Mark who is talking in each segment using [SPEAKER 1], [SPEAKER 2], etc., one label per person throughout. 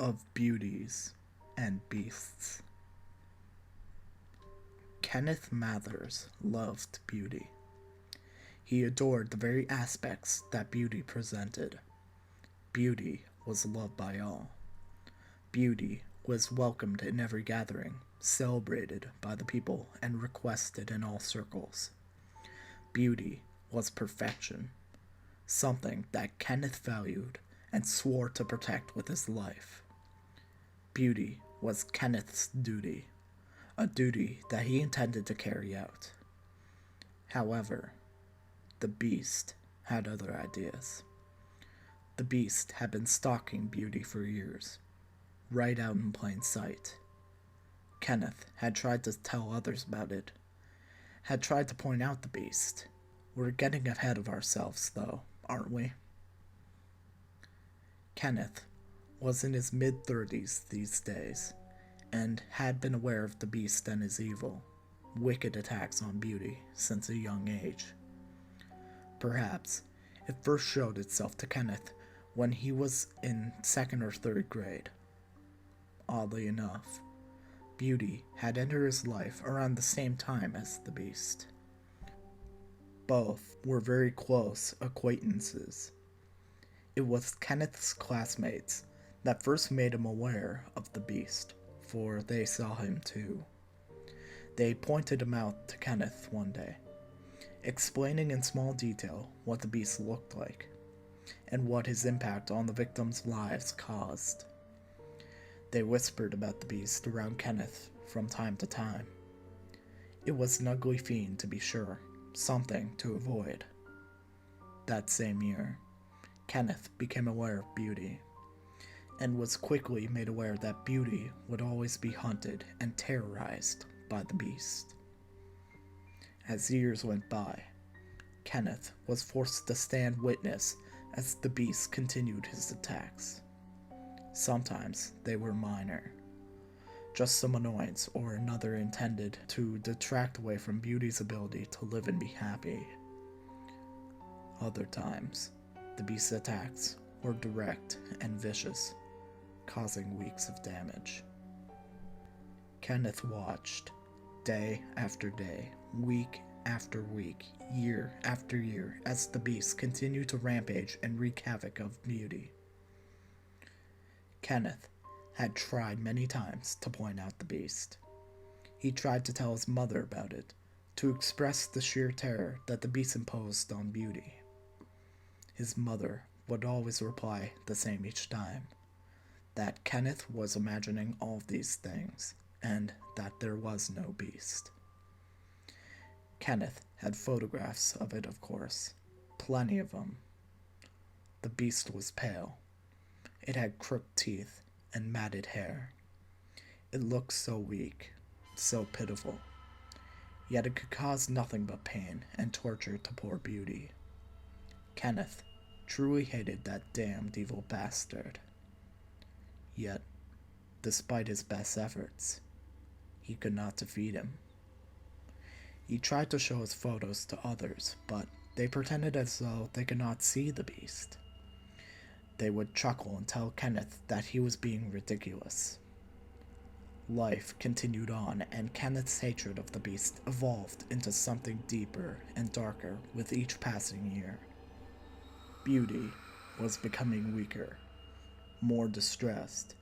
[SPEAKER 1] of Beauties and Beasts. Kenneth Mathers loved beauty. He adored the very aspects that beauty presented. Beauty was loved by all. Beauty was welcomed in every gathering, celebrated by the people, and requested in all circles. Beauty was perfection, something that Kenneth valued and swore to protect with his life. Beauty was Kenneth's duty, a duty that he intended to carry out. However, the Beast had other ideas. The Beast had been stalking Beauty for years, right out in plain sight. Kenneth had tried to tell others about it, had tried to point out the Beast. We're getting ahead of ourselves, though, aren't we? Kenneth was in his mid-30s these days, and had been aware of the Beast and his evil, wicked attacks on Beauty since a young age. Perhaps it first showed itself to Kenneth when he was in 2nd or 3rd grade. Oddly enough, Beauty had entered his life around the same time as the Beast. Both were very close acquaintances. It was Kenneth's classmates that first made him aware of the Beast, for they saw him too. They pointed him out to Kenneth one day, explaining in small detail what the Beast looked like, and what his impact on the victims' lives caused. They whispered about the Beast around Kenneth from time to time. It was an ugly fiend, to be sure, something to avoid. That same year, Kenneth became aware of Beauty, and was quickly made aware that Beauty would always be hunted and terrorized by the Beast. As years went by, Kenneth was forced to stand witness as the Beast continued his attacks. Sometimes they were minor, just some annoyance or another intended to detract away from Beauty's ability to live and be happy. Other times, the Beast's attacks were direct and vicious, causing weeks of damage. Kenneth watched, day after day, week after week, year after year, as the Beast continued to rampage and wreak havoc of Beauty. Kenneth had tried many times to point out the Beast. He tried to tell his mother about it, to express the sheer terror that the Beast imposed on Beauty. His mother would always reply the same each time, that Kenneth was imagining all of these things, and that there was no Beast. Kenneth had photographs of it, of course, plenty of them. The Beast was pale. It had crooked teeth and matted hair. It looked so weak, so pitiful, yet it could cause nothing but pain and torture to poor Beauty. Kenneth truly hated that damned evil bastard. Yet, despite his best efforts, he could not defeat him. He tried to show his photos to others, but they pretended as though they could not see the Beast. They would chuckle and tell Kenneth that he was being ridiculous. Life continued on, and Kenneth's hatred of the Beast evolved into something deeper and darker with each passing year. Beauty was becoming weaker, more distressed,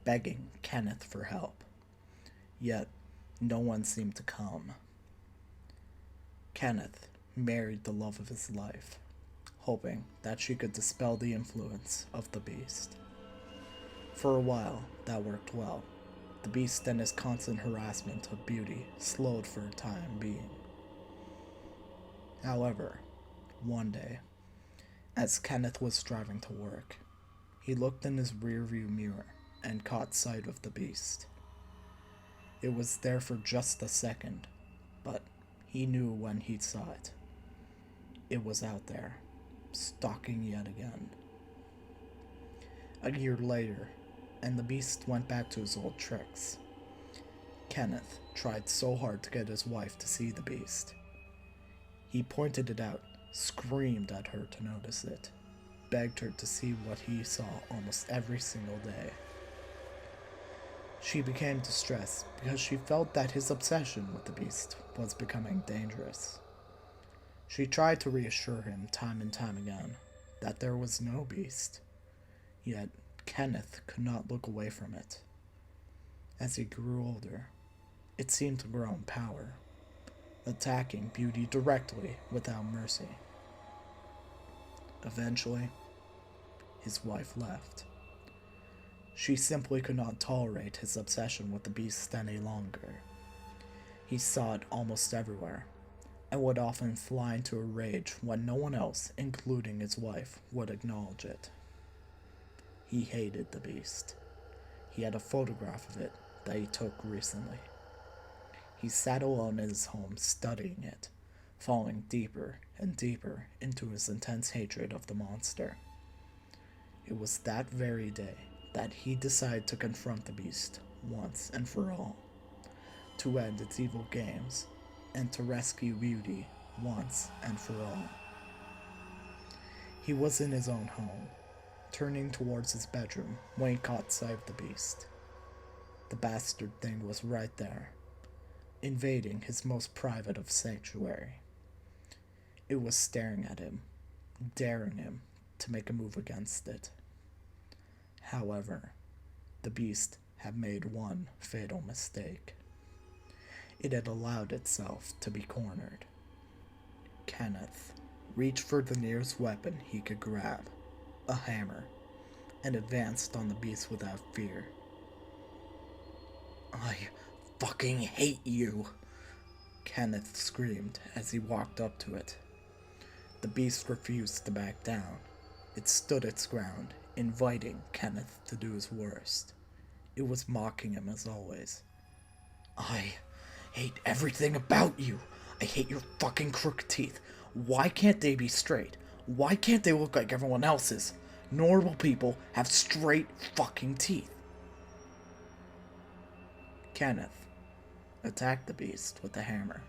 [SPEAKER 1] begging Kenneth for help. Yet, no one seemed to come. Kenneth married the love of his life, hoping that she could dispel the influence of the Beast. For a while, that worked well. The Beast and his constant harassment of Beauty slowed for a time being. However, one day, as Kenneth was driving to work, he looked in his rearview mirror and caught sight of the Beast. It was there for just a second, but he knew when he saw it. It was out there, stalking yet again. A year later, and the Beast went back to his old tricks. Kenneth tried so hard to get his wife to see the Beast. He pointed it out, screamed at her to notice it, begged her to see what he saw almost every single day. She became distressed because she felt that his obsession with the beast was becoming dangerous. She tried to reassure him time and time again that there was no beast, yet Kenneth could not look away from it. As he grew older, it seemed to grow in power, attacking Beauty directly without mercy. Eventually, his wife left. She simply could not tolerate his obsession with the beast any longer. He saw it almost everywhere, and would often fly into a rage when no one else, including his wife, would acknowledge it. He hated the beast. He had a photograph of it that he took recently. He sat alone in his home studying it, falling deeper and deeper into his intense hatred of the monster. It was that very day that he decided to confront the beast once and for all, to end its evil games, and to rescue Beauty once and for all. He was in his own home, turning towards his bedroom when he caught sight of the beast. The bastard thing was right there, invading his most private of sanctuary. It was staring at him, daring him to make a move against it. However, the beast had made one fatal mistake. It had allowed itself to be cornered. Kenneth reached for the nearest weapon he could grab, a hammer, and advanced on the beast without fear. "I fucking hate you!" Kenneth screamed as he walked up to it. The beast refused to back down. It stood its ground, inviting Kenneth to do his worst. It was mocking him as always. "I hate everything about you. I hate your fucking crooked teeth. Why can't they be straight? Why can't they look like everyone else's? Normal people have straight fucking teeth." Kenneth attacked the beast with the hammer,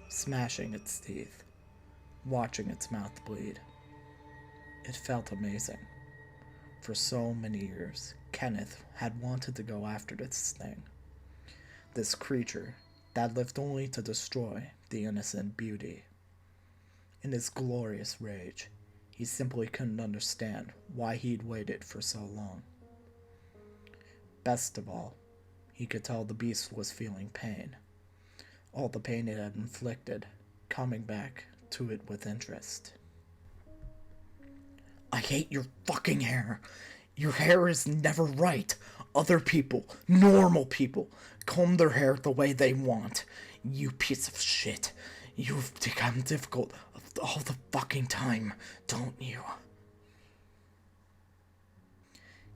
[SPEAKER 1] smashing its teeth, watching its mouth bleed. It felt amazing. For so many years, Kenneth had wanted to go after this thing. This creature that lived only to destroy the innocent Beauty. In his glorious rage, he simply couldn't understand why he'd waited for so long. Best of all, he could tell the beast was feeling pain. All the pain it had inflicted, coming back to it with interest. "I hate your fucking hair. Your hair is never right. Other people, normal people, comb their hair the way they want. You piece of shit. You've become difficult all the fucking time, don't you?"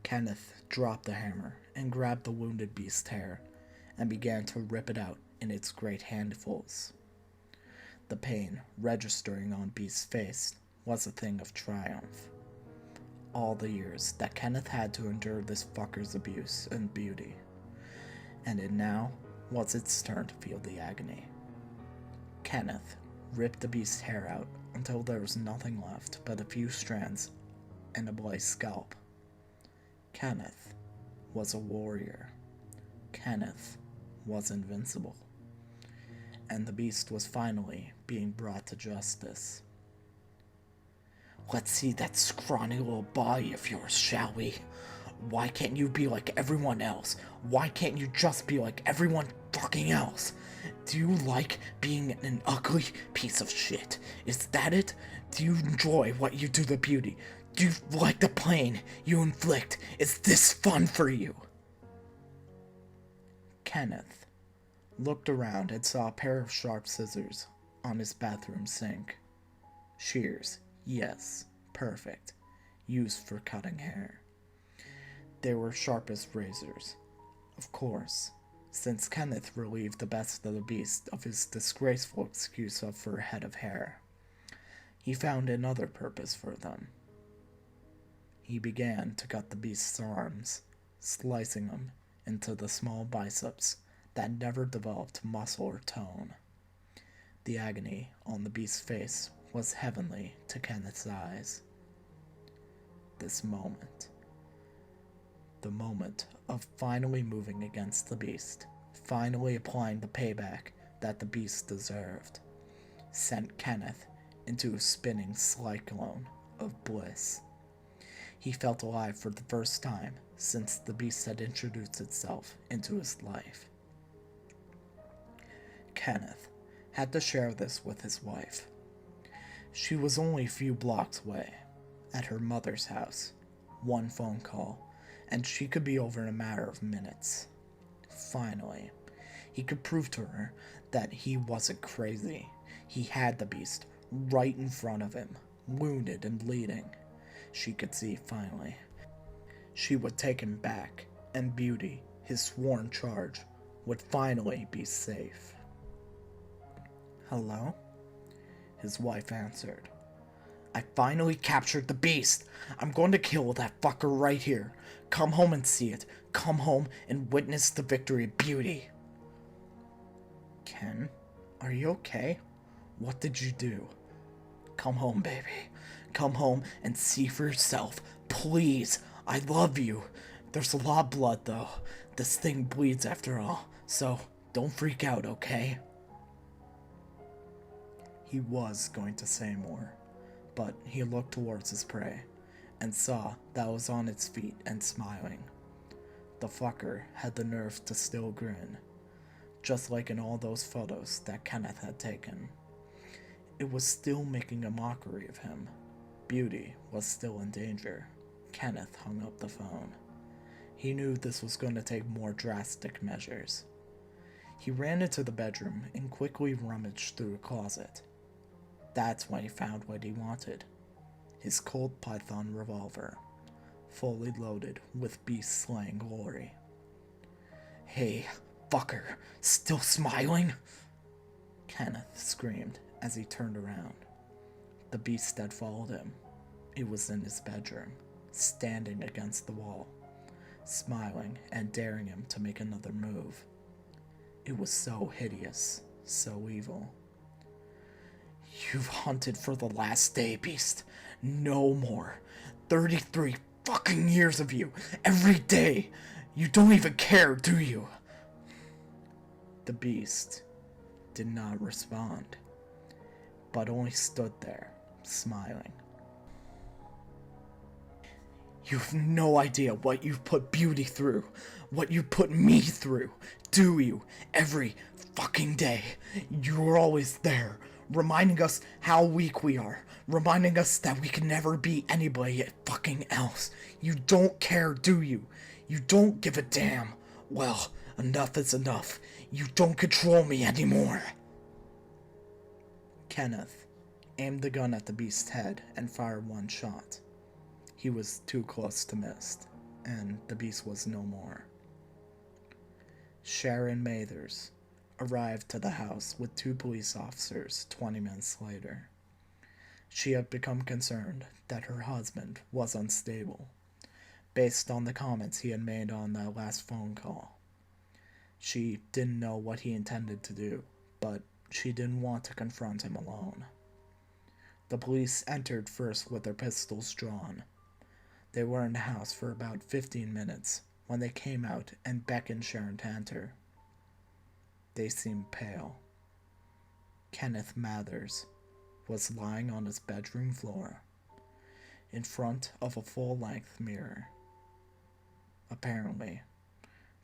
[SPEAKER 1] Kenneth dropped the hammer and grabbed the wounded beast's hair and began to rip it out in its great handfuls. The pain registering on Beast's face was a thing of triumph. All the years that Kenneth had to endure this fucker's abuse and Beauty, and it now was its turn to feel the agony. Kenneth ripped the beast's hair out until there was nothing left but a few strands and a bloody scalp. Kenneth was a warrior. Kenneth was invincible. And the beast was finally being brought to justice. "Let's see that scrawny little body of yours, shall we? Why can't you be like everyone else? Why can't you just be like everyone fucking else? Do you like being an ugly piece of shit? Is that it? Do you enjoy what you do to Beauty? Do you like the pain you inflict? Is this fun for you?" Kenneth looked around and saw a pair of sharp scissors on his bathroom sink. Shears, yes, perfect, used for cutting hair. They were sharp as razors, of course, since Kenneth relieved the best of the beast of his disgraceful excuse for a head of hair. He found another purpose for them. He began to cut the beast's arms, slicing them into the small biceps that never developed muscle or tone. The agony on the beast's face was heavenly to Kenneth's eyes. This moment, The moment of finally moving against the beast, finally applying the payback that the beast deserved, sent Kenneth into a spinning cyclone of bliss. He felt alive for the first time since the beast had introduced itself into his life. Kenneth had to share this with his wife. She was only a few blocks away, at her mother's house. One phone call, and she could be over in a matter of minutes. Finally, he could prove to her that he wasn't crazy. He had the beast right in front of him, wounded and bleeding. She could see finally. She would take him back, and Beauty, his sworn charge, would finally be safe. "Hello?" His wife answered. "I finally captured the beast. I'm going to kill that fucker right here. Come home and see it. Come home and witness the victory of Beauty." "Ken, are you okay? What did you do?" "Come home, baby. Come home and see for yourself. Please, I love you. There's a lot of blood, though. This thing bleeds after all, so don't freak out, okay?" He was going to say more, but he looked towards his prey and saw that it was on its feet and smiling. The fucker had the nerve to still grin, just like in all those photos that Kenneth had taken. It was still making a mockery of him. Beauty was still in danger. Kenneth hung up the phone. He knew this was going to take more drastic measures. He ran into the bedroom and quickly rummaged through a closet. That's when he found what he wanted. His Colt Python revolver, fully loaded with beast-slaying glory. "Hey, fucker, still smiling?" Kenneth screamed as he turned around. The beast had followed him. It was in his bedroom, standing against the wall, smiling and daring him to make another move. It was so hideous, so evil. "You've hunted for the last day, beast. No more. 33 fucking years of you, every day. You don't even care, do you?" The beast did not respond, but only stood there, smiling. "You've no idea what you've put Beauty through, what you put me through, do you? Every fucking day. You're always there, reminding us how weak we are, reminding us that we can never be anybody fucking else. You don't care, do you? You don't give a damn. Well, enough is enough. You don't control me anymore." Kenneth aimed the gun at the beast's head and fired one shot. He was too close to miss, and the beast was no more. Sharon Mathers arrived to the house with 2 police officers 20 minutes later. She had become concerned that her husband was unstable, based on the comments he had made on that last phone call. She didn't know what he intended to do, but she didn't want to confront him alone. The police entered first with their pistols drawn. They were in the house for about 15 minutes when they came out and beckoned Sharon to enter. They seemed pale. Kenneth Mathers was lying on his bedroom floor, in front of a full-length mirror. Apparently,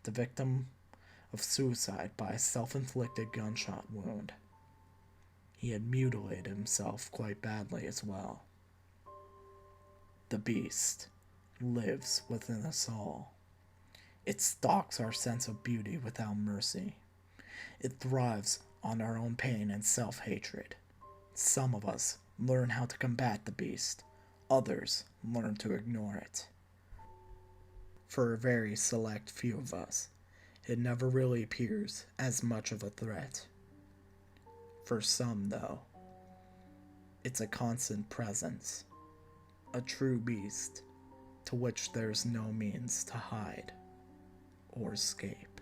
[SPEAKER 1] the victim of suicide by a self-inflicted gunshot wound. He had mutilated himself quite badly as well. The beast lives within us all. It stalks our sense of beauty without mercy. It thrives on our own pain and self-hatred. Some of us learn how to combat the beast. Others learn to ignore it. For a very select few of us, it never really appears as much of a threat. For some, though, it's a constant presence. A true beast to which there's no means to hide or escape.